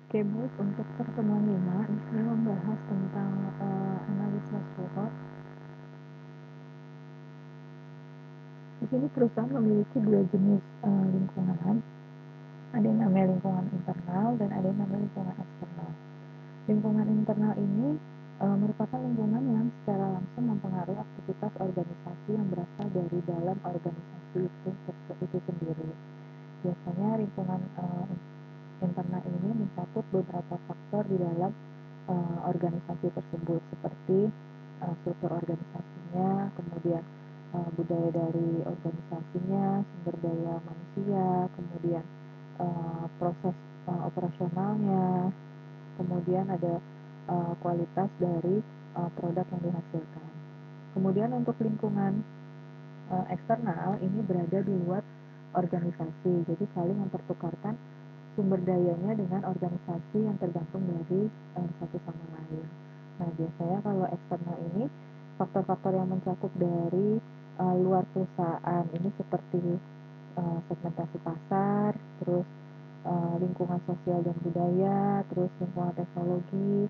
Oke, baik. Untuk pertemuan 5, di sini membahas tentang analisa SWOT. Di sini perusahaan memiliki dua jenis lingkungan. Ada yang namanya lingkungan internal dan ada yang namanya lingkungan eksternal. Lingkungan internal ini merupakan lingkungan yang secara langsung mempengaruhi aktivitas organisasi yang berasal dari dalam organisasi itu sendiri. Biasanya lingkungan internal ini mencakup beberapa faktor di dalam organisasi tersebut, seperti struktur organisasinya, kemudian budaya dari organisasinya, sumber daya manusia, kemudian proses operasionalnya, kemudian ada kualitas dari produk yang dihasilkan. Kemudian untuk lingkungan eksternal ini berada di luar organisasi, jadi saling mempertukarkan sumber dayanya dengan organisasi yang tergantung dari satu sama lain. Nah, biasanya kalau eksternal ini faktor-faktor yang mencakup dari luar perusahaan ini seperti segmentasi pasar, terus lingkungan sosial dan budaya, terus lingkungan teknologi.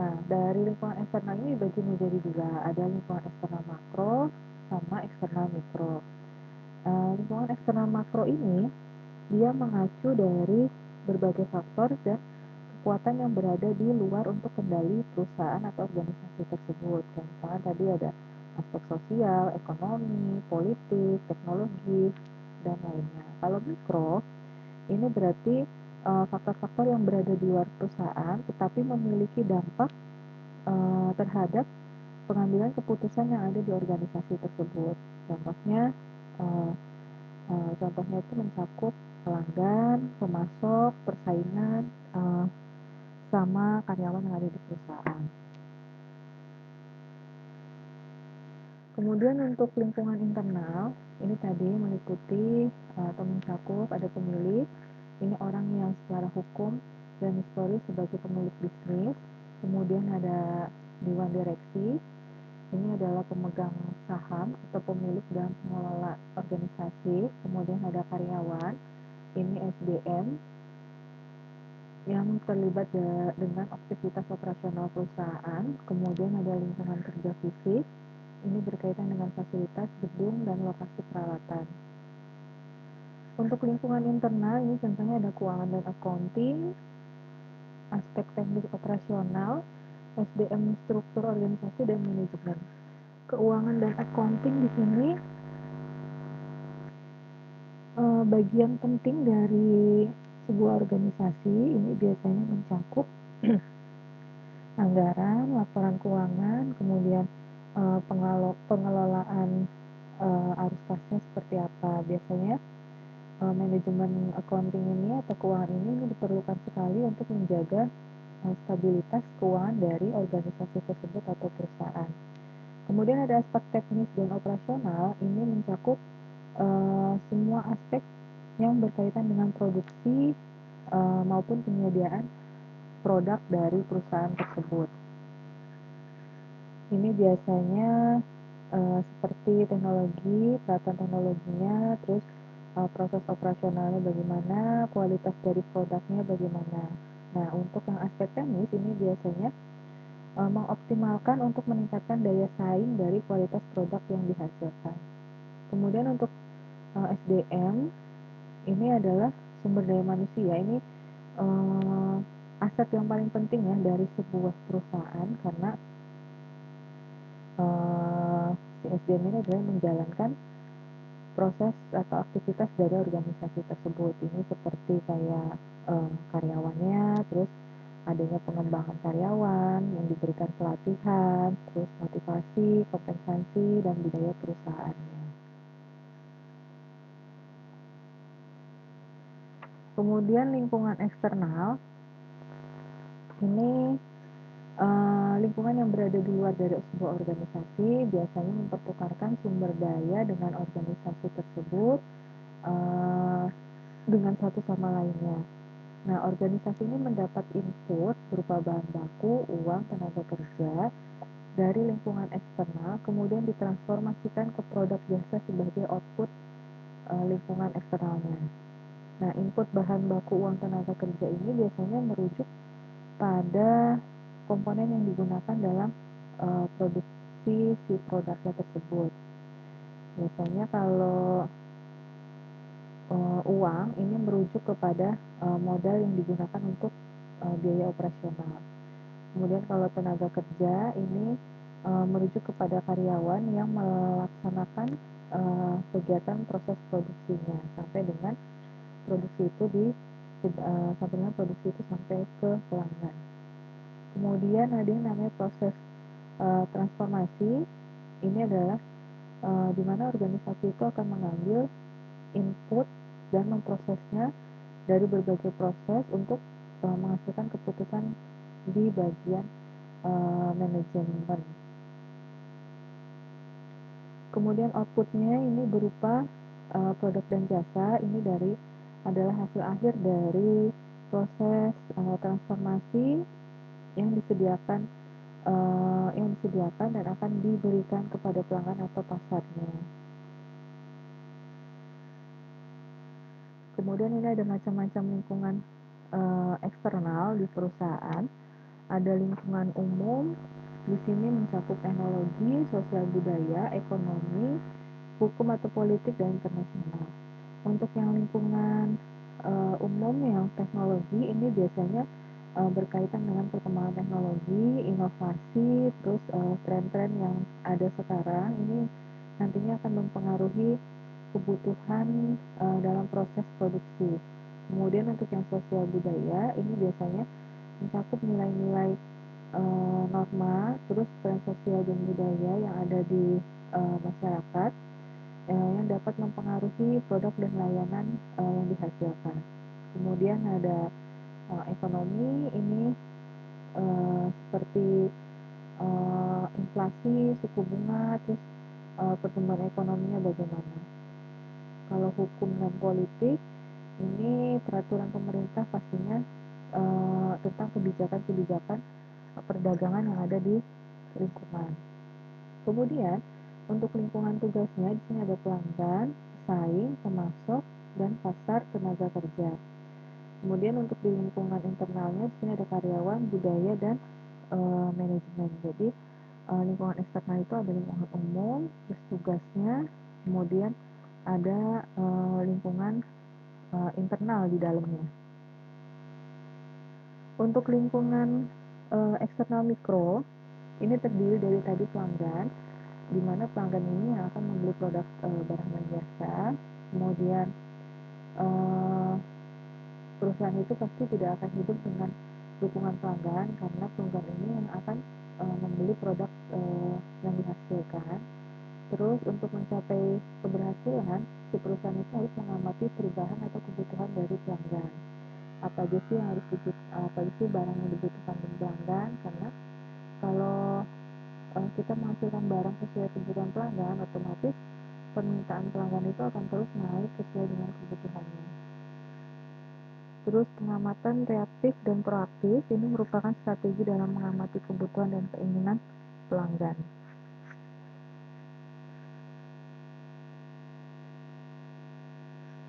Nah, dari lingkungan eksternal ini dibagi menjadi dua, ada lingkungan eksternal makro sama eksternal mikro. Lingkungan eksternal makro ini dia mengacu dari berbagai faktor dan kekuatan yang berada di luar untuk kendali perusahaan atau organisasi tersebut. Kayak misalnya tadi ada aspek sosial, ekonomi, politik, teknologi, dan lainnya. Kalau mikro, ini berarti faktor-faktor yang berada di luar perusahaan tetapi memiliki dampak terhadap pengambilan keputusan yang ada di organisasi tersebut. Contohnya, uh, contohnya itu mencakup pelanggan, pemasok, persaingan, sama karyawan yang ada di perusahaan. Kemudian untuk lingkungan internal, ini tadi meliputi atau mencakup ada pemilik, ini orang yang secara hukum dan historis sebagai pemilik bisnis. Kemudian ada dewan direksi, ini adalah pemegang saham atau pemilik dan pengelola organisasi. Kemudian ada karyawan, ini SDM yang terlibat dengan aktivitas operasional perusahaan. Kemudian ada lingkungan kerja fisik, ini berkaitan dengan fasilitas, gedung, dan lokasi peralatan. Untuk lingkungan internal, ini contohnya ada keuangan dan accounting, aspek teknis operasional, SDM struktur organisasi, dan manajemen. Keuangan dan accounting di sini bagian penting dari sebuah organisasi. Ini biasanya mencakup anggaran, laporan keuangan, kemudian pengelolaan arus kasnya seperti apa. Biasanya manajemen accounting ini atau keuangan ini diperlukan sekali untuk menjaga stabilitas keuangan dari organisasi tersebut atau perusahaan. Kemudian ada aspek teknis dan operasional, ini mencakup semua aspek yang berkaitan dengan produksi maupun penyediaan produk dari perusahaan tersebut. Ini biasanya seperti teknologi, peralatan teknologinya, terus proses operasionalnya bagaimana, kualitas dari produknya bagaimana. Nah, untuk yang aspek teknis ini biasanya mengoptimalkan untuk meningkatkan daya saing dari kualitas produk yang dihasilkan. Kemudian untuk SDM, ini adalah sumber daya manusia. Ini aset yang paling penting ya dari sebuah perusahaan, karena si SDM ini adalah menjalankan proses atau aktivitas dari organisasi tersebut. Ini seperti kayak karyawannya, terus adanya pengembangan karyawan yang diberikan pelatihan, terus motivasi, kompensasi, dan budaya perusahaannya. Kemudian lingkungan eksternal, ini lingkungan yang berada di luar dari sebuah organisasi biasanya mempertukarkan sumber daya dengan organisasi tersebut dengan satu sama lainnya. Nah, organisasi ini mendapat input berupa bahan baku, uang, tenaga kerja dari lingkungan eksternal, kemudian ditransformasikan ke produk jasa sebagai output lingkungan eksternalnya. Nah, input bahan baku uang tenaga kerja ini biasanya merujuk pada komponen yang digunakan dalam produksi si produknya tersebut. Biasanya kalau uang ini merujuk kepada modal yang digunakan untuk biaya operasional. Kemudian kalau tenaga kerja ini merujuk kepada karyawan yang melaksanakan kegiatan proses produksinya sampai dengan produksi itu sampai dengan produksi itu sampai ke pelanggan. Kemudian ada yang namanya proses transformasi. Ini adalah di mana organisasi itu akan mengambil input dan memprosesnya dari berbagai proses untuk menghasilkan keputusan di bagian manajemen. Kemudian outputnya ini berupa produk dan jasa. Ini adalah hasil akhir dari proses transformasi yang disediakan dan akan diberikan kepada pelanggan atau pasarnya. Kemudian ini ada macam-macam lingkungan eksternal di perusahaan. Ada lingkungan umum, di sini mencakup teknologi, sosial budaya, ekonomi, hukum atau politik, dan internasional. Untuk yang lingkungan umum, yang teknologi, ini biasanya berkaitan dengan perkembangan teknologi, inovasi, terus tren-tren yang ada sekarang, ini nantinya akan mempengaruhi kebutuhan dalam proses produksi. Kemudian untuk yang sosial budaya, ini biasanya mencakup nilai-nilai norma, terus peran sosial dan budaya yang ada di masyarakat yang dapat mempengaruhi produk dan layanan yang dihasilkan. Kemudian ada ekonomi, ini seperti inflasi, suku bunga, terus pertumbuhan ekonominya bagaimana. Kalau hukum dan politik, ini peraturan pemerintah pastinya tentang kebijakan-kebijakan perdagangan yang ada di lingkungan. Kemudian untuk lingkungan tugasnya di sini ada pelanggan, pesaing, pemasok, dan pasar tenaga kerja. Kemudian untuk di lingkungan internalnya di sini ada karyawan, budaya, dan manajemen. Jadi lingkungan eksternal itu ada lingkungan umum, terus tugasnya, kemudian ada lingkungan internal di dalamnya. Untuk lingkungan eksternal mikro, ini terdiri dari tadi pelanggan, di mana pelanggan ini yang akan membeli produk barang dan jasa. Kemudian perusahaan itu pasti tidak akan hidup dengan dukungan pelanggan, karena pelanggan ini yang akan membeli produk yang dihasilkan. Terus untuk mencapai keberhasilan, si perusahaan itu harus mengamati perubahan atau kebutuhan dari pelanggan. Apa aja sih barang yang dibutuhkan dari pelanggan, karena kalau kita menghasilkan barang sesuai kebutuhan pelanggan, otomatis permintaan pelanggan itu akan terus naik sesuai dengan kebutuhannya. Terus pengamatan reaktif dan proaktif ini merupakan strategi dalam mengamati kebutuhan dan keinginan pelanggan.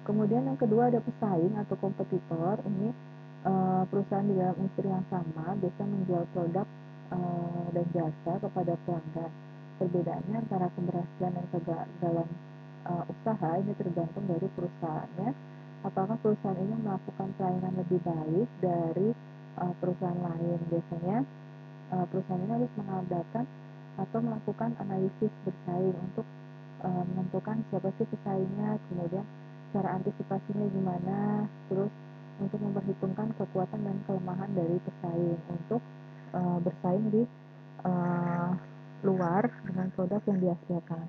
Kemudian yang kedua ada pesaing atau kompetitor. Ini perusahaan di dalam industri yang sama biasa menjual produk dan jasa kepada pelanggan. Perbedaannya antara keberhasilan dan kegagalan usaha ini tergantung dari perusahaannya. Apakah perusahaan ini melakukan pelayanan lebih baik dari perusahaan lain? Biasanya perusahaan ini harus mengadakan atau melakukan analisis bersaing untuk menentukan siapa sih pesaingnya, kemudian cara antisipasinya gimana, terus untuk memperhitungkan kekuatan dan kelemahan dari pesaing untuk bersaing di uh, luar dengan produk yang dihasilkan.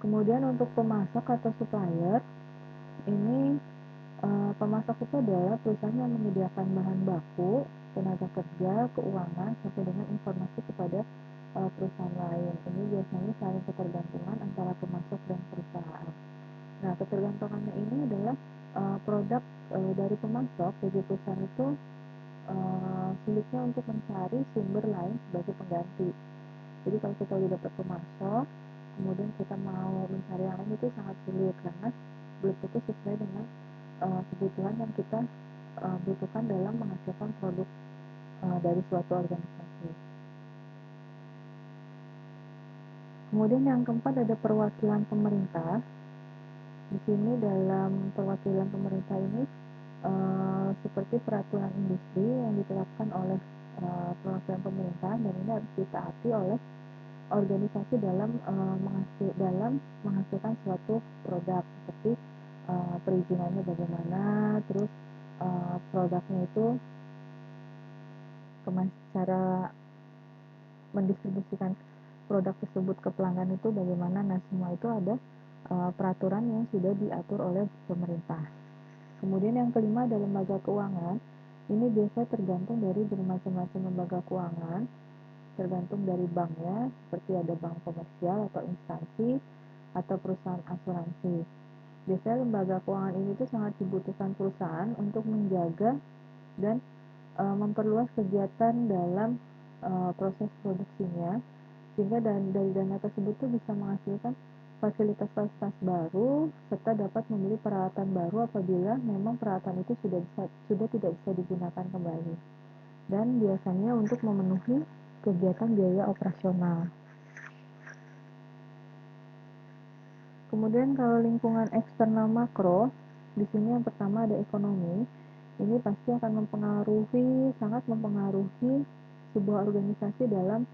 Kemudian untuk pemasok atau supplier, ini pemasok itu adalah perusahaan yang menyediakan bahan baku, tenaga kerja, keuangan, sampai dengan informasi kepada perusahaan lain. Ini biasanya saling ketergantungan antara pemasok dan perusahaan. Nah, ketergantungannya ini adalah produk dari pemasok, jadi perusahaan itu sulitnya untuk mencari sumber lain sebagai pengganti. Jadi kalau kita udah dapat pemasok, kemudian kita mau mencari yang lain itu sangat sulit karena belum tentu sesuai dengan kebutuhan yang kita butuhkan dalam menghasilkan produk dari suatu organisasi. Kemudian yang keempat ada perwakilan pemerintah. Di sini dalam perwakilan pemerintah ini seperti peraturan industri yang ditetapkan oleh perwakilan pemerintah, dan ini harus ditaati oleh organisasi dalam menghasilkan suatu produk, seperti perizinannya bagaimana, terus produknya itu cara mendistribusikan produk tersebut ke pelanggan itu bagaimana. Nah, semua itu ada peraturan yang sudah diatur oleh pemerintah. Kemudian yang kelima ada lembaga keuangan. Ini biasanya tergantung dari bermacam-macam lembaga keuangan, tergantung dari banknya, seperti ada bank komersial atau instansi atau perusahaan asuransi. Biasanya lembaga keuangan ini tuh sangat dibutuhkan perusahaan untuk menjaga dan memperluas kegiatan dalam proses produksinya, sehingga dari dana tersebut tuh bisa menghasilkan fasilitas-fasilitas baru serta dapat membeli peralatan baru apabila memang peralatan itu sudah tidak bisa digunakan kembali, dan biasanya untuk memenuhi kegiatan biaya operasional. Kemudian kalau lingkungan eksternal makro, di sini yang pertama ada ekonomi. Ini pasti akan sangat mempengaruhi sebuah organisasi dalam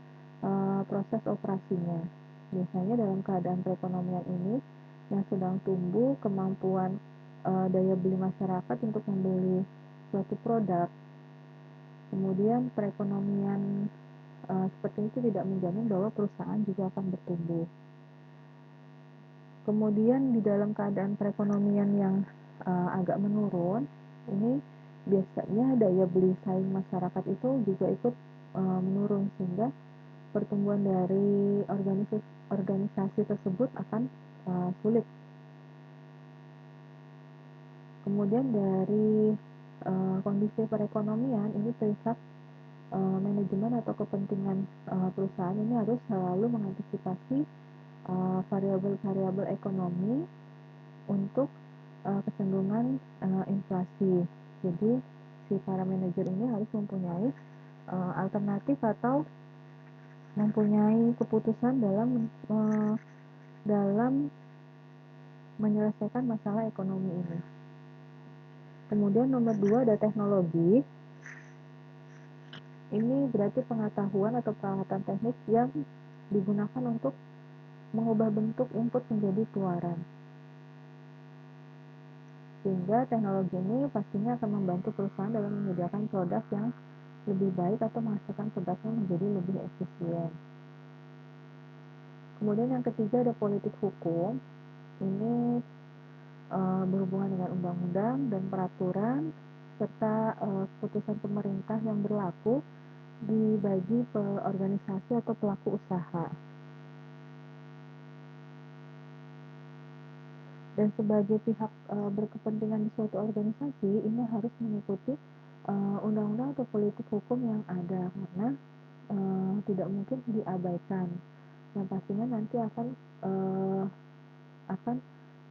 proses operasinya. Biasanya dalam keadaan perekonomian ini yang sedang tumbuh, kemampuan daya beli masyarakat untuk membeli suatu produk, kemudian perekonomian seperti itu tidak menjamin bahwa perusahaan juga akan bertumbuh. Kemudian di dalam keadaan perekonomian yang agak menurun, ini biasanya daya beli saing masyarakat itu juga ikut menurun, sehingga pertumbuhan dari organisasi tersebut akan sulit. Kemudian dari kondisi perekonomian ini pihak manajemen atau kepentingan perusahaan ini harus selalu mengantisipasi variabel-variabel ekonomi untuk kecenderungan inflasi. Jadi si para manajer ini harus mempunyai alternatif atau mempunyai keputusan dalam menyelesaikan masalah ekonomi ini. Kemudian nomor 2 ada teknologi. Ini berarti pengetahuan atau peralatan teknik yang digunakan untuk mengubah bentuk input menjadi keluaran. Sehingga teknologi ini pastinya akan membantu perusahaan dalam menyediakan produk yang lebih baik atau menghasilkan produknya menjadi lebih efisien. Kemudian yang ketiga ada politik hukum. Ini berhubungan dengan undang-undang dan peraturan serta keputusan pemerintah yang berlaku dibagi organisasi atau pelaku usaha. Dan sebagai pihak berkepentingan di suatu organisasi, ini harus mengikuti undang-undang atau politik hukum yang ada, karena tidak mungkin diabaikan. Yang pastinya nanti akan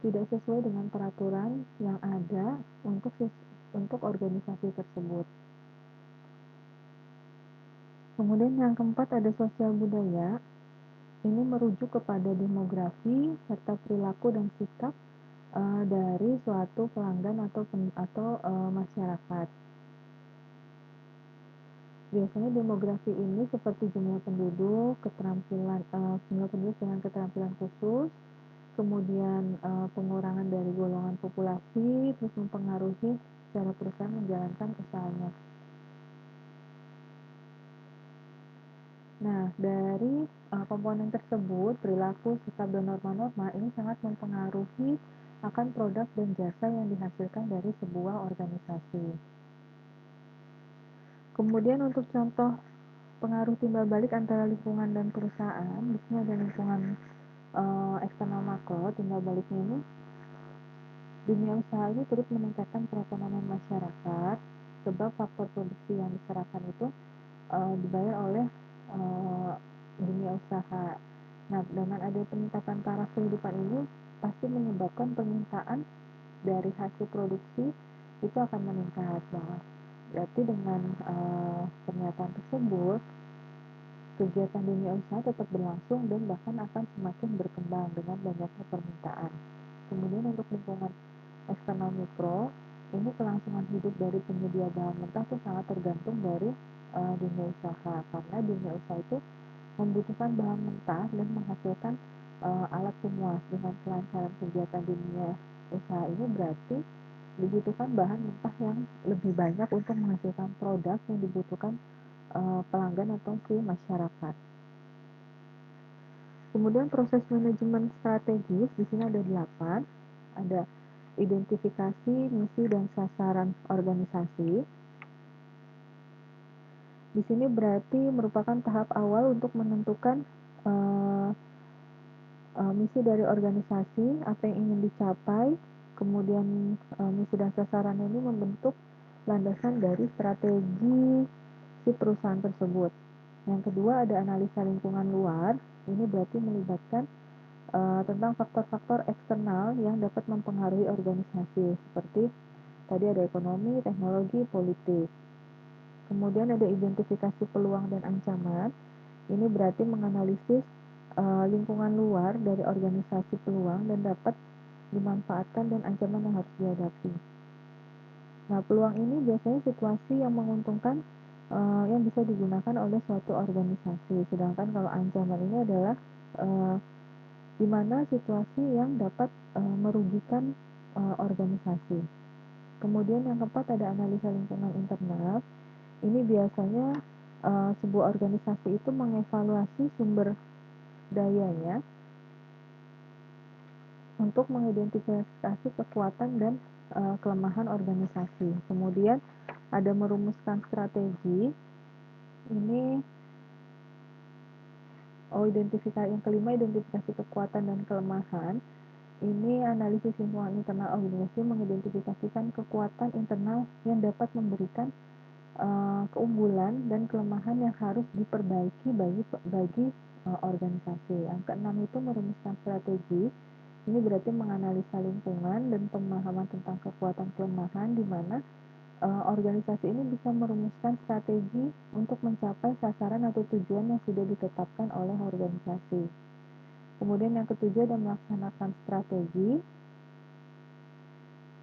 tidak sesuai dengan peraturan yang ada untuk organisasi tersebut. Kemudian yang keempat ada sosial budaya. Ini merujuk kepada demografi serta perilaku dan sikap dari suatu pelanggan atau masyarakat. Biasanya demografi ini seperti jumlah penduduk, jumlah penduduk dengan keterampilan khusus, kemudian pengurangan dari golongan populasi, terus mempengaruhi cara perusahaan menjalankan usahanya. Nah, dari komponen tersebut, perilaku serta norma-norma ini sangat mempengaruhi akan produk dan jasa yang dihasilkan dari sebuah organisasi. Kemudian untuk contoh pengaruh timbal balik antara lingkungan dan perusahaan, di sini ada lingkungan eksternal makro. Timbal baliknya ini, dunia usaha ini turut meningkatkan perekonomian masyarakat sebab faktor produksi yang diserahkan itu dibayar oleh dunia usaha. Nah, dengan ada peningkatan taraf kehidupan ini pasti menyebabkan permintaan dari hasil produksi itu akan meningkat. Nah, berarti dengan pernyataan tersebut, kegiatan dunia usaha tetap berlangsung dan bahkan akan semakin berkembang dengan banyaknya permintaan. Kemudian untuk lingkungan eksternal mikro, ini kelangsungan hidup dari penyedia bahan mentah itu sangat tergantung dari dunia usaha, karena dunia usaha itu membutuhkan bahan mentah dan menghasilkan alat pemuas. Dengan kelancaran kegiatan dunia usaha ini berarti dibutuhkan bahan mentah yang lebih banyak untuk menghasilkan produk yang dibutuhkan pelanggan atau si masyarakat. Kemudian proses manajemen strategis di sini ada 8. Ada identifikasi, misi dan sasaran organisasi. Di sini berarti merupakan tahap awal untuk menentukan uh, misi dari organisasi, apa yang ingin dicapai, kemudian misi dan sasaran ini membentuk landasan dari strategi si perusahaan tersebut. Yang kedua ada analisa lingkungan luar, ini berarti melibatkan tentang faktor-faktor eksternal yang dapat mempengaruhi organisasi, seperti tadi ada ekonomi, teknologi, politik. Kemudian ada identifikasi peluang dan ancaman, ini berarti menganalisis lingkungan luar dari organisasi peluang dan dapat dimanfaatkan dan ancaman yang harus dihadapi. Nah, peluang ini biasanya situasi yang menguntungkan yang bisa digunakan oleh suatu organisasi. Sedangkan kalau ancaman ini adalah di mana situasi yang dapat merugikan organisasi. Kemudian yang keempat ada analisa lingkungan internal. Ini biasanya sebuah organisasi itu mengevaluasi sumber dayanya untuk mengidentifikasi kekuatan dan kelemahan organisasi. Kemudian ada merumuskan strategi. Ini identifikasi yang kelima, identifikasi kekuatan dan kelemahan. Ini analisis lingkungan internal organisasi mengidentifikasikan kekuatan internal yang dapat memberikan keunggulan dan kelemahan yang harus diperbaiki bagi organisasi. Yang keenam itu merumuskan strategi. Ini berarti menganalisa lingkungan dan pemahaman tentang kekuatan kelemahan, di mana organisasi ini bisa merumuskan strategi untuk mencapai sasaran atau tujuan yang sudah ditetapkan oleh organisasi. Kemudian yang ketujuh adalah melaksanakan strategi.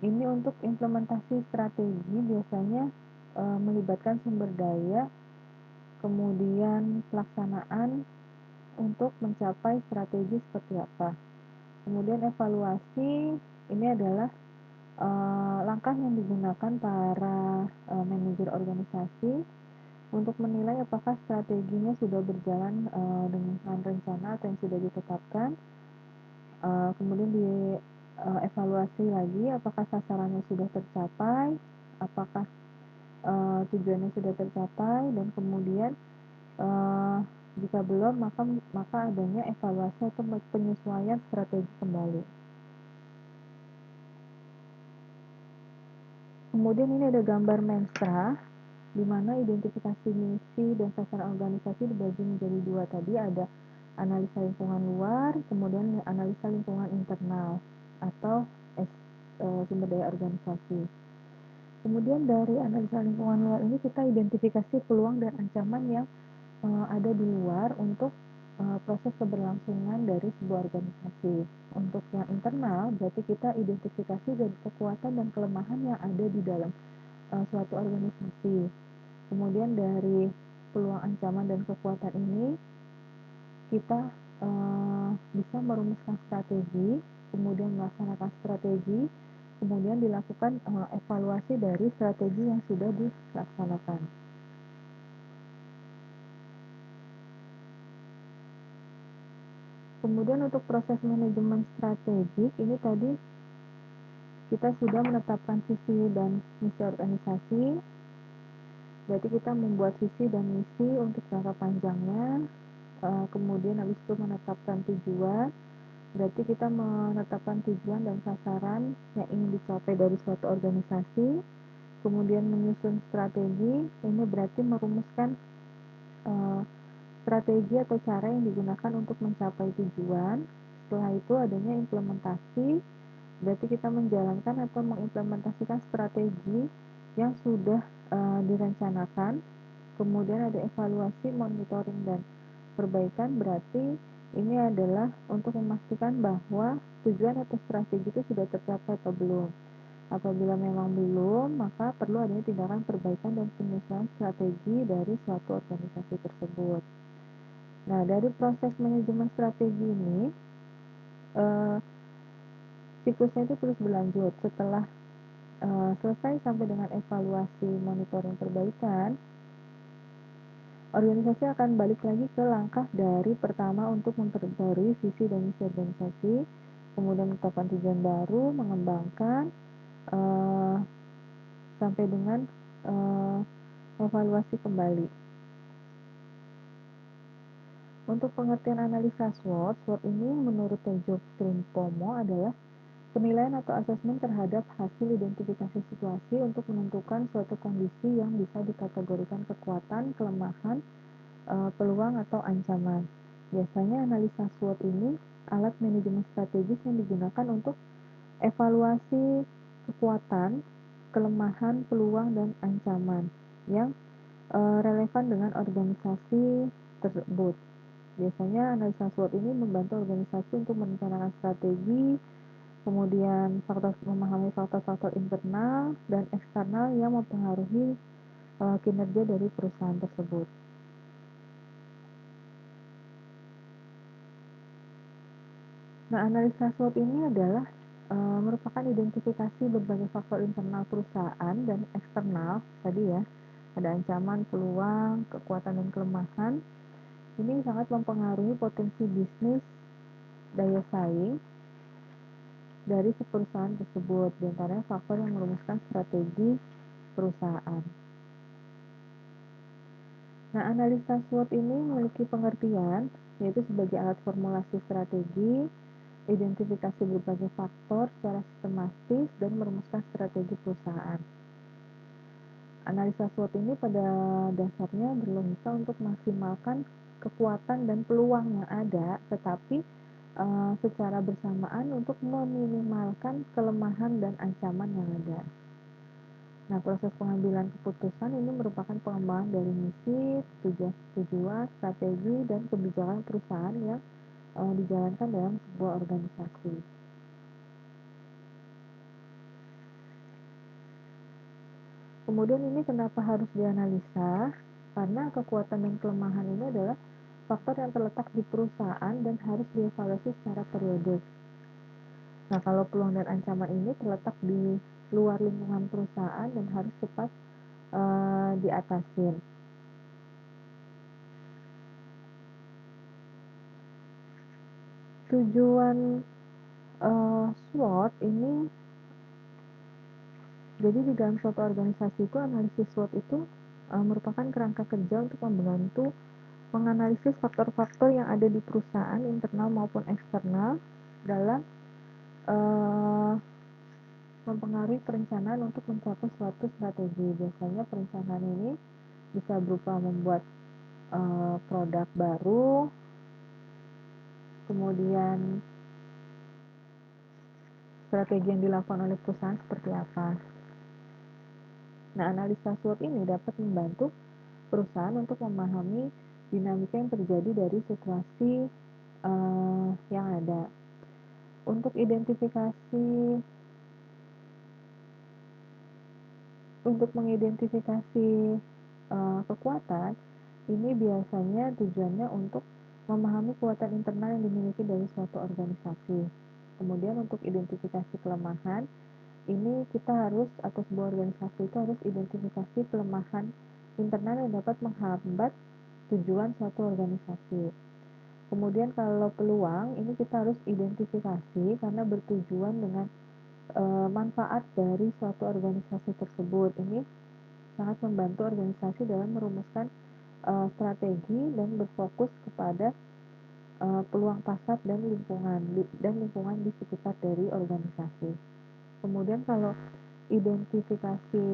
Ini untuk implementasi strategi biasanya melibatkan sumber daya, kemudian pelaksanaan untuk mencapai strategi seperti apa. Kemudian evaluasi, ini adalah langkah yang digunakan para manajer organisasi untuk menilai apakah strateginya sudah berjalan dengan rencana atau yang sudah ditetapkan. Kemudian dievaluasi lagi apakah sasarannya sudah tercapai, apakah tujuannya sudah tercapai, dan kemudian jika belum maka adanya evaluasi atau penyesuaian strategi kembali. Kemudian ini ada gambar menstra, di mana identifikasi misi dan sasaran organisasi dibagi menjadi dua. Tadi ada analisa lingkungan luar, kemudian analisa lingkungan internal atau sumber daya organisasi. Kemudian dari analisa lingkungan luar ini kita identifikasi peluang dan ancaman yang ada di luar untuk proses keberlangsungan dari sebuah organisasi. Untuk yang internal berarti kita identifikasi dari kekuatan dan kelemahan yang ada di dalam suatu organisasi. Kemudian dari peluang, ancaman, dan kekuatan ini kita bisa merumuskan strategi, kemudian melaksanakan strategi, kemudian dilakukan evaluasi dari strategi yang sudah dilaksanakan. Kemudian untuk proses manajemen strategik ini tadi kita sudah menetapkan visi dan misi organisasi. Berarti kita membuat visi dan misi untuk jangka panjangnya. Kemudian habis itu menetapkan tujuan. Berarti kita menetapkan tujuan dan sasaran yang ingin dicapai dari suatu organisasi. Kemudian menyusun strategi. Ini berarti merumuskan strategi atau cara yang digunakan untuk mencapai tujuan. Setelah itu adanya implementasi, berarti kita menjalankan atau mengimplementasikan strategi yang sudah direncanakan. Kemudian ada evaluasi, monitoring, dan perbaikan, berarti ini adalah untuk memastikan bahwa tujuan atau strategi itu sudah tercapai atau belum. Apabila memang belum, maka perlu adanya tindakan perbaikan dan penyesuaian strategi dari suatu organisasi tersebut. Nah, dari proses manajemen strategi ini, siklusnya itu terus berlanjut. Setelah selesai sampai dengan evaluasi, monitoring, perbaikan, organisasi akan balik lagi ke langkah dari pertama untuk memperbarui visi dan misi organisasi, kemudian menetapkan tujuan baru, mengembangkan, sampai dengan evaluasi kembali. Untuk pengertian analisa SWOT, SWOT ini menurut Tejo Trimpomo adalah penilaian atau asesmen terhadap hasil identifikasi situasi untuk menentukan suatu kondisi yang bisa dikategorikan kekuatan, kelemahan, peluang, atau ancaman. Biasanya analisa SWOT ini alat manajemen strategis yang digunakan untuk evaluasi kekuatan, kelemahan, peluang, dan ancaman yang relevan dengan organisasi tersebut. Biasanya analisa SWOT ini membantu organisasi untuk merencanakan strategi, kemudian memahami faktor-faktor internal dan eksternal yang mempengaruhi kinerja dari perusahaan tersebut. Nah, analisa SWOT ini adalah merupakan identifikasi berbagai faktor internal perusahaan dan eksternal tadi ya, ada ancaman, peluang, kekuatan, dan kelemahan. Ini sangat mempengaruhi potensi bisnis, daya saing dari perusahaan tersebut, di antaranya faktor yang merumuskan strategi perusahaan. Nah, analisa SWOT ini memiliki pengertian yaitu sebagai alat formulasi strategi, identifikasi berbagai faktor secara sistematis, dan merumuskan strategi perusahaan. Analisa SWOT ini pada dasarnya berlogika untuk maksimalkan kekuatan dan peluang yang ada, tetapi secara bersamaan untuk meminimalkan kelemahan dan ancaman yang ada. Nah, proses pengambilan keputusan ini merupakan pengembangan dari misi, tujuan, strategi, dan kebijakan perusahaan yang dijalankan dalam sebuah organisasi. Kemudian ini kenapa harus dianalisa? Karena kekuatan dan kelemahan ini adalah faktor yang terletak di perusahaan dan harus dievaluasi secara periodik. Nah, kalau peluang dan ancaman ini terletak di luar lingkungan perusahaan dan harus cepat diatasin. Tujuan SWOT ini, jadi di dalam suatu organisasi itu analisis SWOT itu merupakan kerangka kerja untuk membantu menganalisis faktor-faktor yang ada di perusahaan internal maupun eksternal dalam mempengaruhi perencanaan untuk mencapai suatu strategi. Biasanya perencanaan ini bisa berupa membuat produk baru, kemudian strategi yang dilakukan oleh perusahaan seperti apa. Nah, analisa SWOT ini dapat membantu perusahaan untuk memahami dinamika yang terjadi dari situasi yang ada. Untuk mengidentifikasi kekuatan, ini biasanya tujuannya untuk memahami kekuatan internal yang dimiliki dari suatu organisasi. Kemudian untuk identifikasi kelemahan, ini kita harus, atau sebuah organisasi itu harus identifikasi kelemahan internal yang dapat menghambat tujuan suatu organisasi. Kemudian kalau peluang, ini kita harus identifikasi karena bertujuan dengan manfaat dari suatu organisasi tersebut. Ini sangat membantu organisasi dalam merumuskan strategi dan berfokus kepada peluang pasar dan lingkungan di sekitar dari organisasi. Kemudian kalau identifikasi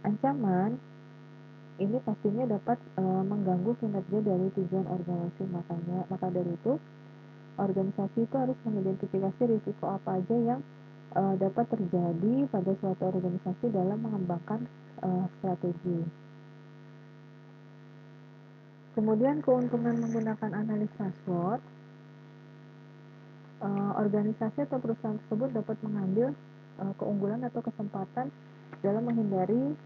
ancaman, ini pastinya dapat mengganggu kinerja dari tujuan organisasi. Maka dari itu, organisasi itu harus mengidentifikasi risiko apa aja yang dapat terjadi pada suatu organisasi dalam mengembangkan strategi. Kemudian keuntungan menggunakan analisa SWOT, organisasi atau perusahaan tersebut dapat mengambil keunggulan atau kesempatan dalam menghindari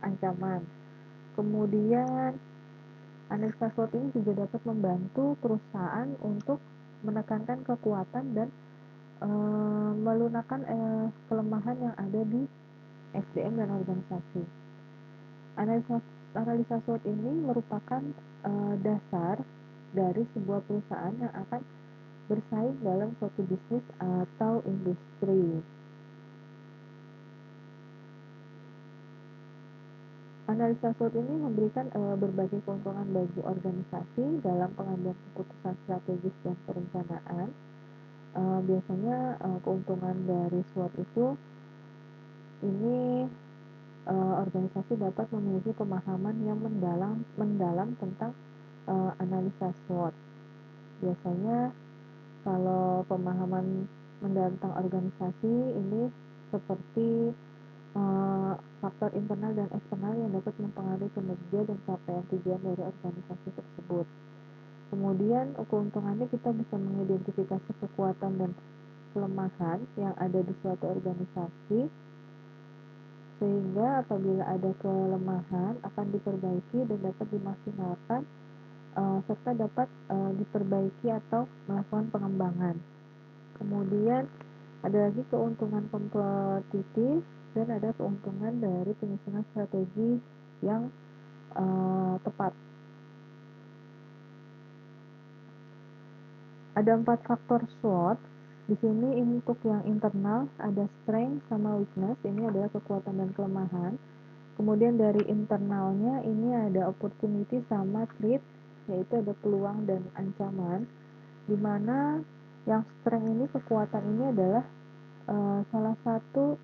ancaman. Kemudian analisa SWOT ini juga dapat membantu perusahaan untuk menekankan kekuatan dan melunakkan kelemahan yang ada di SDM dan organisasi. Analisa SWOT ini merupakan dasar dari sebuah perusahaan yang akan bersaing dalam suatu bisnis atau industri. Analisa SWOT ini memberikan berbagai keuntungan bagi organisasi dalam pengambilan keputusan strategis dan perencanaan. Biasanya keuntungan dari SWOT itu ini organisasi dapat memiliki pemahaman yang mendalam tentang analisa SWOT. Biasanya kalau pemahaman mendalam tentang organisasi ini seperti faktor internal dan eksternal yang dapat mempengaruhi kinerja dan capaian tujuan dari organisasi tersebut. Kemudian keuntungannya kita bisa mengidentifikasi kekuatan dan kelemahan yang ada di suatu organisasi, sehingga apabila ada kelemahan akan diperbaiki dan dapat dimaksimalkan serta dapat diperbaiki atau melakukan pengembangan. Kemudian ada lagi keuntungan kompetitif dan ada keuntungan dari penyusunan strategi yang tepat. Ada 4 faktor SWOT. Di sini untuk yang internal ada strength sama weakness, ini adalah kekuatan dan kelemahan. Kemudian dari internalnya ini ada opportunity sama threat, yaitu ada peluang dan ancaman. Di mana yang strength ini, kekuatan ini adalah salah satu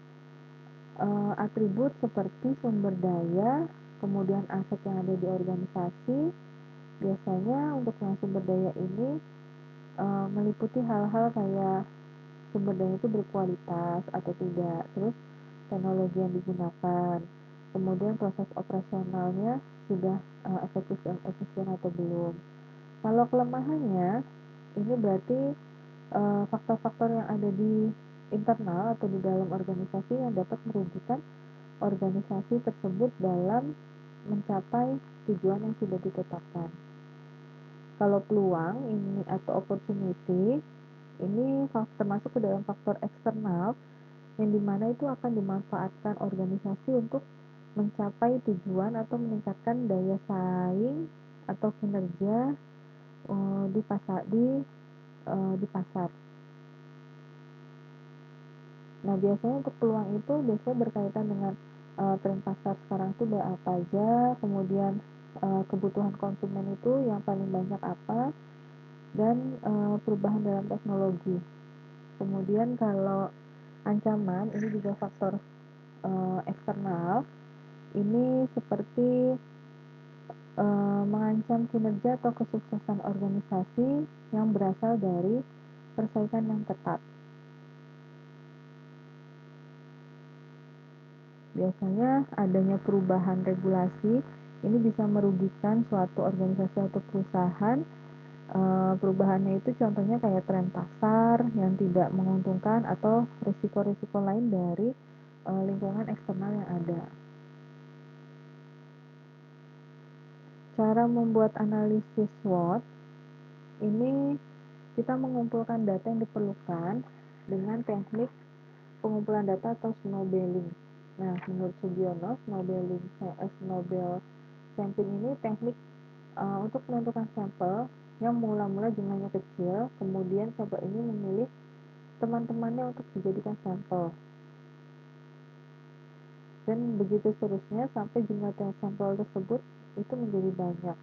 atribut seperti sumber daya, kemudian aset yang ada di organisasi. Biasanya untuk yang sumber daya ini meliputi hal-hal kayak sumber daya itu berkualitas atau tidak, terus teknologi yang digunakan, kemudian proses operasionalnya sudah efektif dan efisien atau belum. Kalau kelemahannya, ini berarti faktor-faktor yang ada di internal atau di dalam organisasi yang dapat merugikan organisasi tersebut dalam mencapai tujuan yang sudah ditetapkan. Kalau peluang ini atau opportunity ini termasuk ke dalam faktor eksternal yang dimana itu akan dimanfaatkan organisasi untuk mencapai tujuan atau meningkatkan daya saing atau kinerja di pasar. Nah, biasanya untuk peluang itu biasanya berkaitan dengan tren pasar sekarang itu apa aja, kemudian kebutuhan konsumen itu yang paling banyak apa, dan perubahan dalam teknologi. Kemudian kalau ancaman ini juga faktor eksternal, ini seperti mengancam kinerja atau kesuksesan organisasi yang berasal dari persaingan yang ketat. Biasanya adanya perubahan regulasi ini bisa merugikan suatu organisasi atau perusahaan. Perubahannya itu contohnya kayak tren pasar yang tidak menguntungkan atau risiko-risiko lain dari lingkungan eksternal yang ada. Cara membuat analisis SWOT ini kita mengumpulkan data yang diperlukan dengan teknik pengumpulan data atau snowballing. Nah, menurut Sugiono, snowball sampling ini teknik untuk menentukan sampel yang mula-mula jumlahnya kecil, kemudian sampel ini memilih teman-temannya untuk dijadikan sampel. Dan begitu seterusnya sampai jumlah sampel tersebut itu menjadi banyak.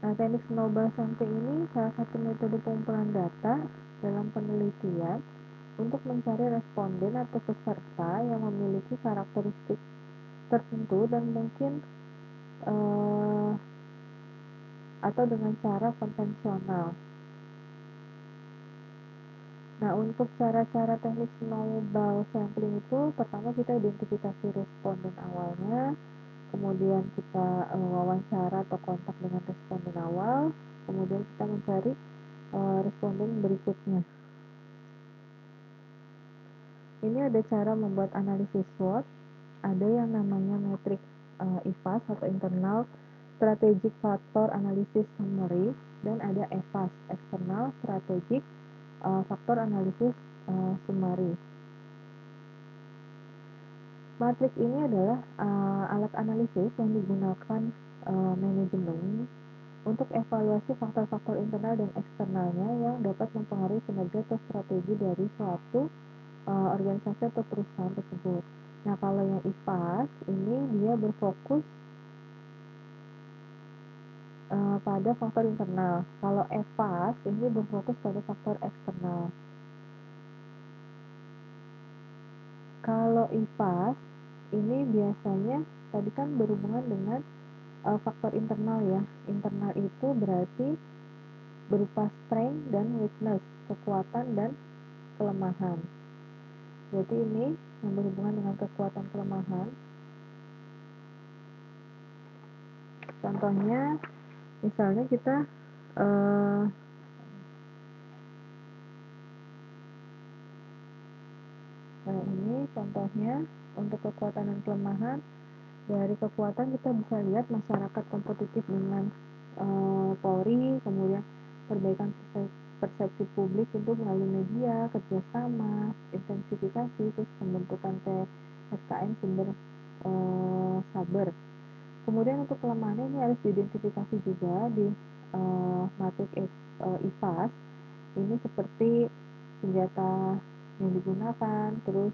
Nah, teknik snowball sampling ini salah satu metode pengumpulan data dalam penelitian untuk mencari responden atau peserta yang memiliki karakteristik tertentu dan mungkin atau dengan cara konvensional. Nah, untuk cara-cara teknik snowball sampling itu, pertama kita identifikasi responden awalnya, kemudian kita wawancara atau kontak dengan responden awal, kemudian kita mencari responden berikutnya. Ini ada cara membuat analisis SWOT, ada yang namanya metrik IFAS atau Internal Strategic Factor Analysis Summary, dan ada EFAS, External Strategic Factor Analysis Summary. Matriks ini adalah alat analisis yang digunakan manajemen untuk evaluasi faktor-faktor internal dan eksternalnya yang dapat mempengaruhi kinerja atau strategi dari suatu organisasi atau perusahaan tersebut. Nah, kalau yang IFAS ini dia berfokus pada faktor internal. Kalau EFAS ini berfokus pada faktor eksternal. Kalau IFAS ini biasanya tadi kan berhubungan dengan faktor internal ya. Internal itu berarti berupa strength dan weakness, kekuatan dan kelemahan. Jadi ini yang berhubungan dengan kekuatan kelemahan. Contohnya, misalnya kita nah ini contohnya untuk kekuatan dan kelemahan. Dari kekuatan kita bisa lihat masyarakat kompetitif dengan Polri, kemudian perbaikan persepsi publik itu melalui media, kerjasama, intensifikasi, terus pembentukan PSKM sumber saber. Kemudian untuk kelemahannya ini harus diidentifikasi juga di matriks IFAS. Ini seperti senjata yang digunakan, terus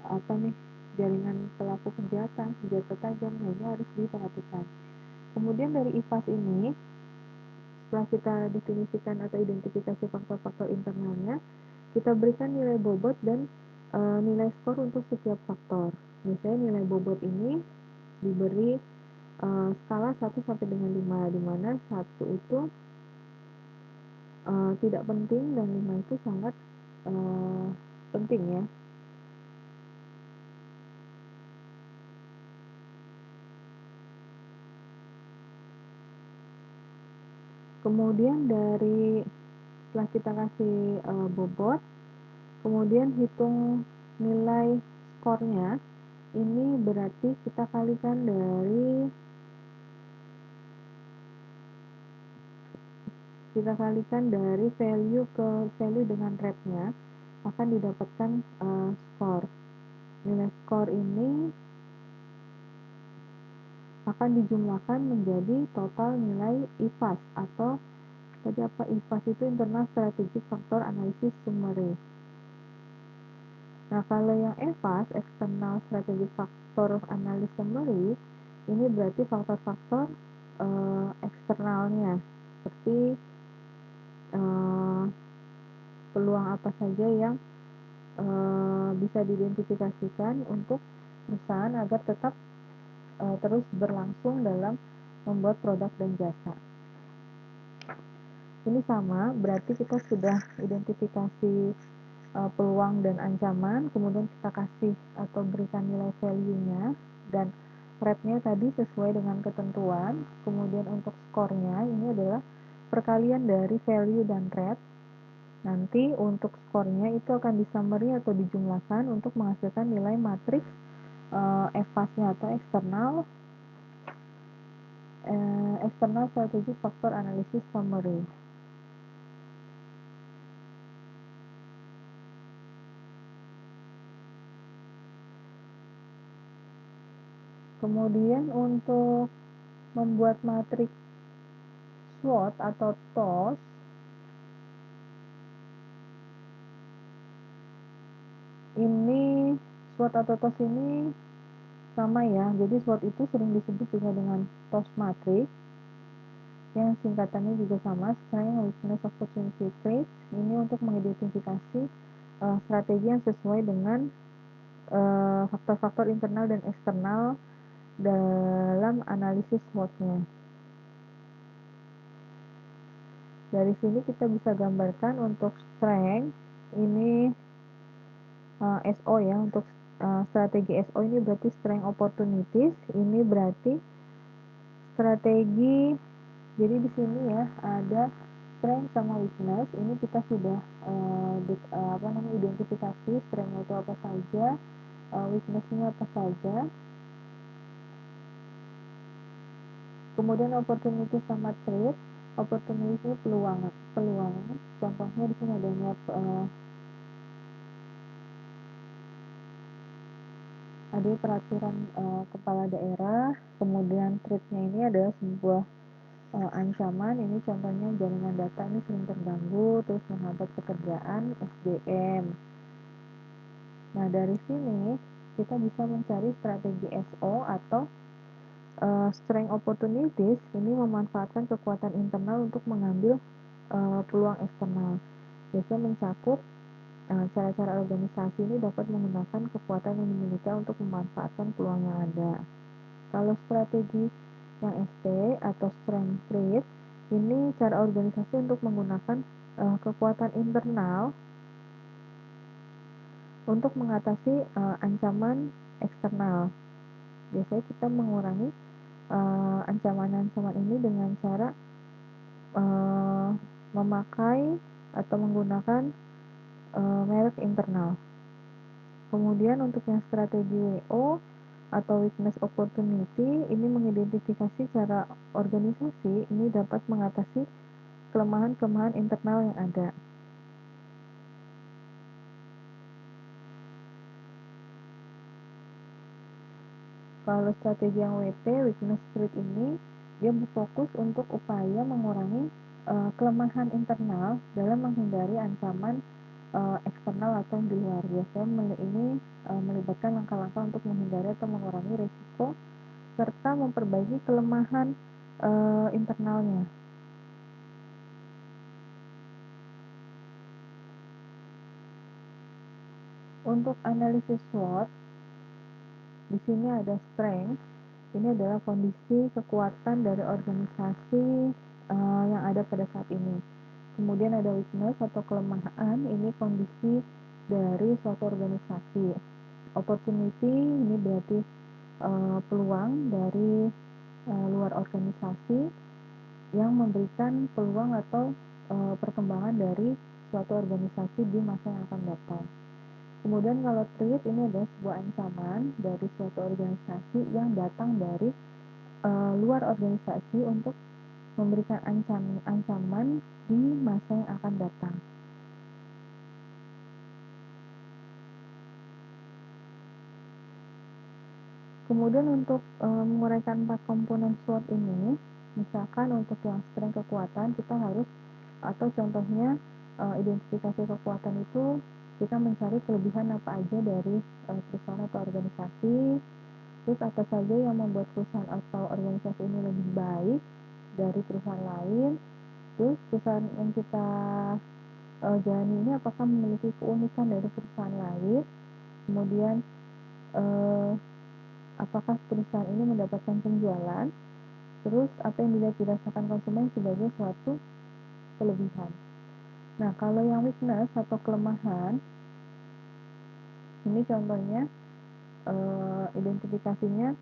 apa nih, jaringan pelaku kejahatan, senjata tajam, ini harus diperhatikan. Kemudian dari IFAS ini, setelah kita definisikan atau identifikasi faktor-faktor internalnya, kita berikan nilai bobot dan nilai skor untuk setiap faktor. Misalnya nilai bobot ini diberi skala 1 sampai dengan 5, di mana 1 itu tidak penting dan 5 itu sangat penting ya. Kemudian dari setelah kita kasih bobot, kemudian hitung nilai skornya. Ini berarti kita kalikan dari value ke value dengan rate-nya, akan didapatkan skor. Nilai skor ini akan dijumlahkan menjadi total nilai IFAS atau tadi apa, IFAS itu Internal Strategic Factor Analysis Summary. Nah, kalau yang EFAS, External Strategic Factor Analysis Summary, ini berarti faktor-faktor eksternalnya, seperti peluang apa saja yang bisa diidentifikasikan untuk perusahaan agar tetap terus berlangsung dalam membuat produk dan jasa. Ini sama, berarti kita sudah identifikasi peluang dan ancaman, kemudian kita kasih atau berikan nilai value-nya, dan rate-nya tadi sesuai dengan ketentuan. Kemudian untuk skornya ini adalah perkalian dari value dan rate. Nanti untuk skornya itu akan disummary atau dijumlahkan untuk menghasilkan nilai matriks EFAS-nya atau External Strategic Factor Analysis Summary. Kemudian untuk membuat matriks SWOT atau TOS, ini SWOT atau TOS ini sama ya. Jadi SWOT itu sering disebut juga dengan TOS matrix, yang singkatannya juga sama, Strength, Weakness, Opportunity, Threat. Ini untuk mengidentifikasi strategi yang sesuai dengan faktor-faktor internal dan eksternal dalam analisis SWOT-nya. Dari sini kita bisa gambarkan untuk strength ini SO ya, untuk strategi SO ini berarti strength opportunities, ini berarti strategi. Jadi di sini ya ada strength sama weakness. Ini kita sudah identifikasi strength itu apa saja, weakness-nya apa saja. Kemudian opportunity sama threat. Opportunity itu peluang. Contohnya di sini adanya ada peraturan kepala daerah. Kemudian threat-nya ini adalah sebuah ancaman. Ini contohnya jaringan data ini sering terganggu, terus menghambat pekerjaan SDM. Nah, dari sini kita bisa mencari strategi SO atau strength opportunities. Ini memanfaatkan kekuatan internal untuk mengambil peluang eksternal. Biasanya mencakup cara-cara organisasi ini dapat menggunakan kekuatan yang dimiliki untuk memanfaatkan peluang yang ada. Kalau strategi yang ST atau strength trade, ini cara organisasi untuk menggunakan kekuatan internal untuk mengatasi ancaman eksternal. Biasanya kita mengurangi ancaman-ancaman ini dengan cara memakai atau menggunakan merek internal. Kemudian untuk yang strategi WO atau weakness opportunity, ini mengidentifikasi cara organisasi ini dapat mengatasi kelemahan-kelemahan internal yang ada. Kalau strategi yang WT, weakness street ini, dia berfokus untuk upaya mengurangi kelemahan internal dalam menghindari ancaman eksternal atau yang di luar. Biasanya ini melibatkan langkah-langkah untuk menghindari atau mengurangi risiko serta memperbaiki kelemahan internalnya. Untuk analisis SWOT, di sini ada strength. Ini adalah kondisi kekuatan dari organisasi yang ada pada saat ini. Kemudian ada weakness atau kelemahan, ini kondisi dari suatu organisasi. Opportunity ini berarti peluang dari luar organisasi yang memberikan peluang atau perkembangan dari suatu organisasi di masa yang akan datang. Kemudian kalau threat ini adalah sebuah ancaman dari suatu organisasi yang datang dari luar organisasi untuk memberikan ancaman di masa yang akan datang. Kemudian untuk menguraikan 4 komponen SWOT ini, misalkan untuk yang strength kekuatan, kita harus, atau contohnya identifikasi kekuatan itu kita mencari kelebihan apa aja dari perusahaan atau organisasi, terus apa saja yang membuat perusahaan atau organisasi ini lebih baik dari perusahaan lain, terus perusahaan yang kita jalani ini apakah memiliki keunikan dari perusahaan lain, kemudian apakah perusahaan ini mendapatkan penjualan, terus apa yang dirasakan konsumen sebagai suatu kelebihan. Nah, kalau yang weakness atau kelemahan, ini contohnya identifikasinya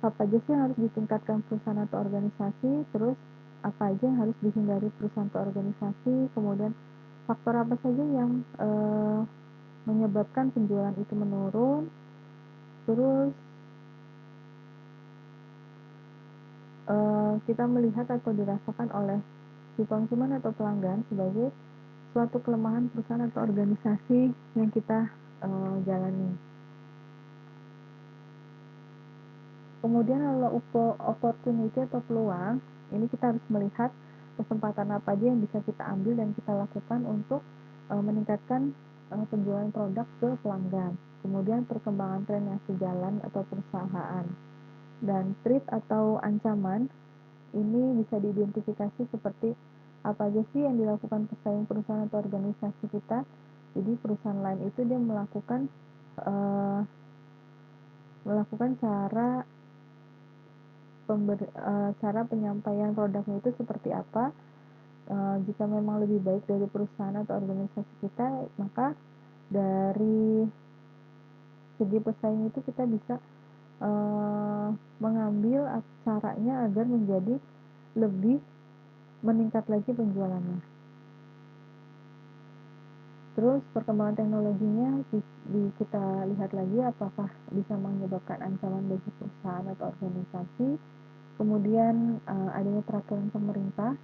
apa aja sih yang harus ditingkatkan perusahaan atau organisasi, terus apa aja yang harus dihindari perusahaan atau organisasi, kemudian faktor apa saja yang menyebabkan penjualan itu menurun, terus kita melihat atau dirasakan oleh si konsumen atau pelanggan sebagai suatu kelemahan perusahaan atau organisasi yang kita jalani. Kemudian kalau opportunity atau peluang, ini kita harus melihat kesempatan apa aja yang bisa kita ambil dan kita lakukan untuk meningkatkan penjualan produk ke pelanggan. Kemudian perkembangan tren yang sejalan atau perusahaan. Dan threat atau ancaman ini bisa diidentifikasi seperti apa aja sih yang dilakukan pesaing perusahaan atau organisasi kita. Jadi perusahaan lain itu dia melakukan melakukan cara penyampaian produknya itu seperti apa. Jika memang lebih baik dari perusahaan atau organisasi kita, maka dari segi pesaing itu kita bisa mengambil caranya agar menjadi lebih meningkat lagi penjualannya. Terus perkembangan teknologinya kita lihat lagi apakah bisa menyebabkan ancaman bagi perusahaan atau organisasi. Kemudian adanya peraturan pemerintah.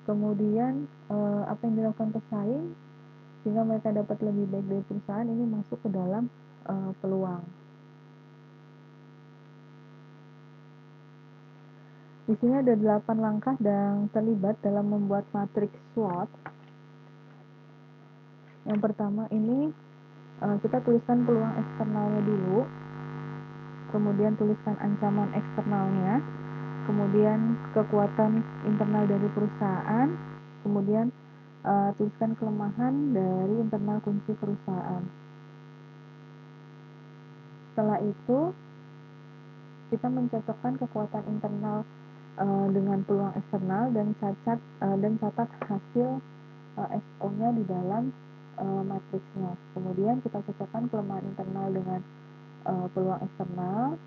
Kemudian apa yang dilakukan pesaing sehingga mereka dapat lebih baik dari perusahaan, ini masuk ke dalam peluang. Di sini ada 8 langkah yang terlibat dalam membuat matriks SWOT. Yang pertama ini kita tuliskan peluang eksternalnya dulu, kemudian tuliskan ancaman eksternalnya, kemudian kekuatan internal dari perusahaan, kemudian tuliskan kelemahan dari internal kunci perusahaan. Setelah itu kita mencocokkan kekuatan internal dengan peluang eksternal dan catat hasil SO-nya di dalam matriksnya. Kemudian kita cocokkan kelemahan internal dengan peluang eksternal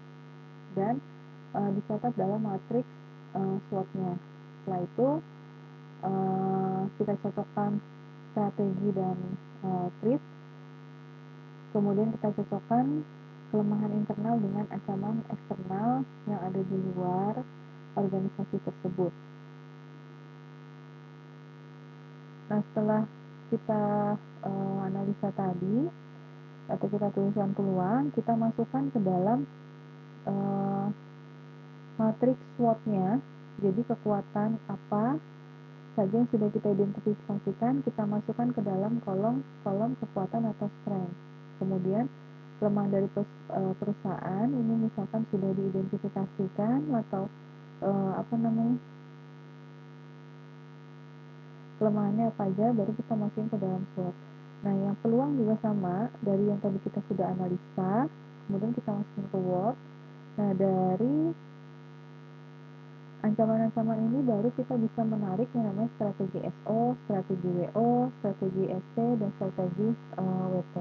dan dicatat dalam matriks SWOT-nya. Setelah itu kita cocokkan strategi dan threat. Kemudian kita cocokkan kelemahan internal dengan ancaman eksternal yang ada di luar organisasi tersebut. Nah, setelah kita analisa tadi atau kita tuliskan peluang, kita masukkan ke dalam matriks SWOT-nya. Jadi kekuatan apa saja yang sudah kita identifikasikan, kita masukkan ke dalam kolom kekuatan atau strength. Kemudian kelemahan dari perusahaan ini misalkan sudah diidentifikasikan atau kelemahannya apa aja, baru kita masukin ke dalam SWOT. Nah, yang peluang juga sama, dari yang tadi kita sudah analisa, kemudian kita masukin ke SWOT. Nah, dari ancaman-ancaman ini baru kita bisa menarik yang namanya strategi SO, strategi WO, strategi ST, dan strategi WT.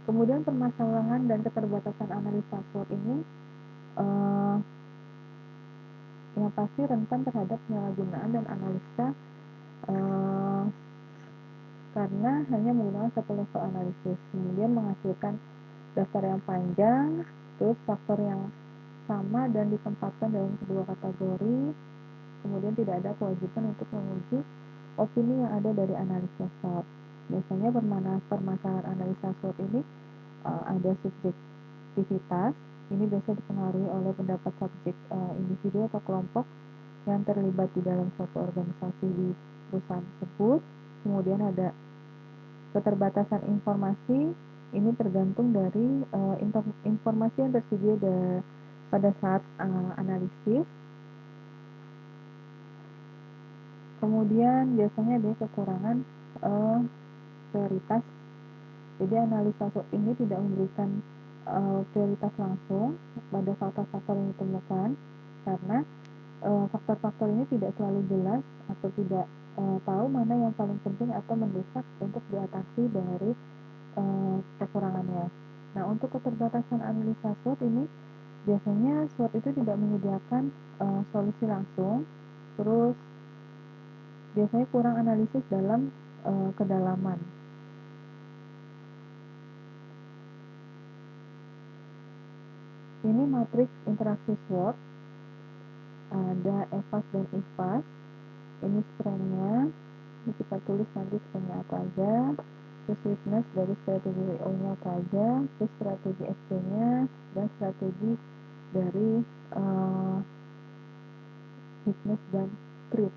Kemudian permasalahan dan keterbatasan analisa SWOT ini yang pasti rentan terhadap penyalahgunaan dan analisa karena hanya menggunakan satu level analisis, kemudian menghasilkan daftar yang panjang, terus faktor yang sama dan ditempatkan dalam kedua kategori, kemudian tidak ada kewajiban untuk menguji opini yang ada dari analisa SWOT. Biasanya permasalahan analisa SWOT ini ada subjektivitas, ini biasa dipengaruhi oleh pendapat subjek individu atau kelompok yang terlibat di dalam suatu organisasi di perusahaan tersebut. Kemudian ada keterbatasan informasi, ini tergantung dari informasi yang tersedia pada saat analisis. Kemudian biasanya ada kekurangan prioritas. Jadi analisa SWOT ini tidak memberikan prioritas langsung pada faktor-faktor yang ditemukan, karena faktor-faktor ini tidak selalu jelas atau tidak tahu mana yang paling penting atau mendesak untuk diatasi dari kekurangannya. Nah, untuk keterbatasan analisa SWOT ini biasanya SWOT itu tidak menyediakan solusi langsung, terus biasanya kurang analisis dalam kedalaman. Ini matriks interaksi SWOT, ada EVAS dan IVAS. Ini strength-nya, ini kita tulis nanti strength-nya apa aja, terus weakness dari strategi WO-nya apa aja, terus strategi ST-nya, dan strategi dari weakness dan threat.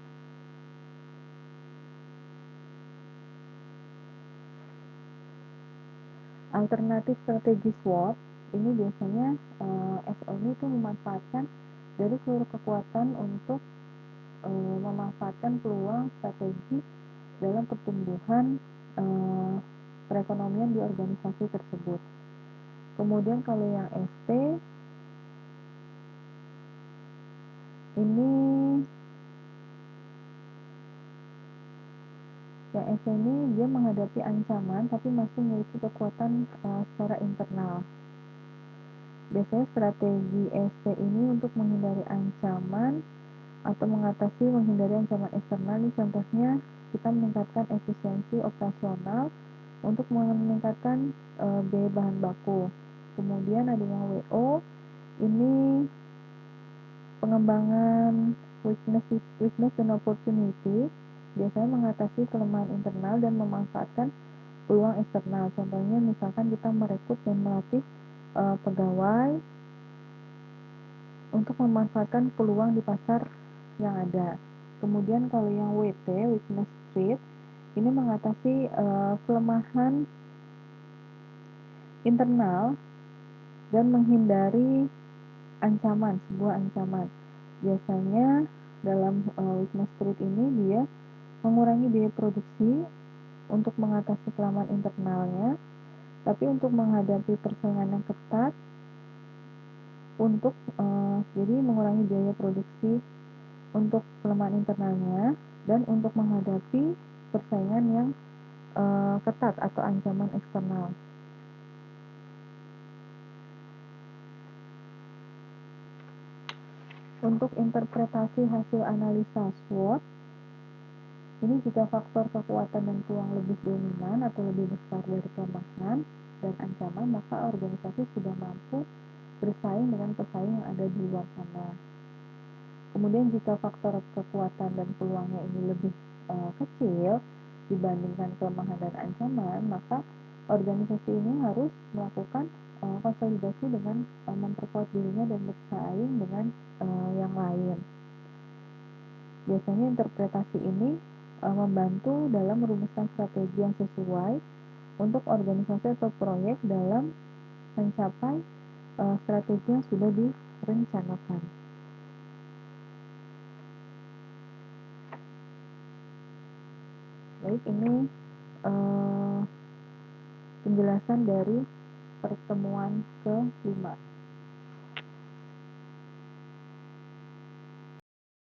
Alternatif strategi SWOT ini biasanya SO ini itu memanfaatkan dari seluruh kekuatan untuk memanfaatkan peluang strategi dalam pertumbuhan perekonomian di organisasi tersebut. Kemudian kalau yang ST ini dia menghadapi ancaman tapi masih memiliki kekuatan secara internal. Biasanya strategi ST ini untuk menghindari ancaman atau menghindari ancaman eksternal. Ini contohnya kita meningkatkan efisiensi operasional untuk meningkatkan biaya bahan baku. Kemudian ada yang WO, ini pengembangan weakness dan opportunity, biasanya mengatasi kelemahan internal dan memanfaatkan peluang eksternal. Contohnya misalkan kita merekrut dan melatih pegawai untuk memanfaatkan peluang di pasar yang ada. Kemudian kalau yang WT, weakness trait, ini mengatasi kelemahan internal dan menghindari sebuah ancaman. Biasanya dalam weakness trait ini dia mengurangi biaya produksi untuk mengatasi kelemahan internalnya, tapi untuk menghadapi persaingan yang ketat, jadi mengurangi biaya produksi untuk kelemahan internalnya dan untuk menghadapi persaingan yang ketat atau ancaman eksternal. Untuk interpretasi hasil analisa SWOT, ini jika faktor kekuatan dan peluang lebih dominan atau lebih besar dari kelemahan dan ancaman, maka organisasi sudah mampu bersaing dengan pesaing yang ada di luar sana. Kemudian jika faktor kekuatan dan peluangnya ini lebih kecil dibandingkan kelemahan dan ancaman, maka organisasi ini harus melakukan konsolidasi dengan memperkuat dirinya dan bersaing dengan yang lain. Biasanya interpretasi ini membantu dalam merumuskan strategi yang sesuai untuk organisasi atau proyek dalam mencapai strategi yang sudah direncanakan. Baik, ini penjelasan dari pertemuan ke-5.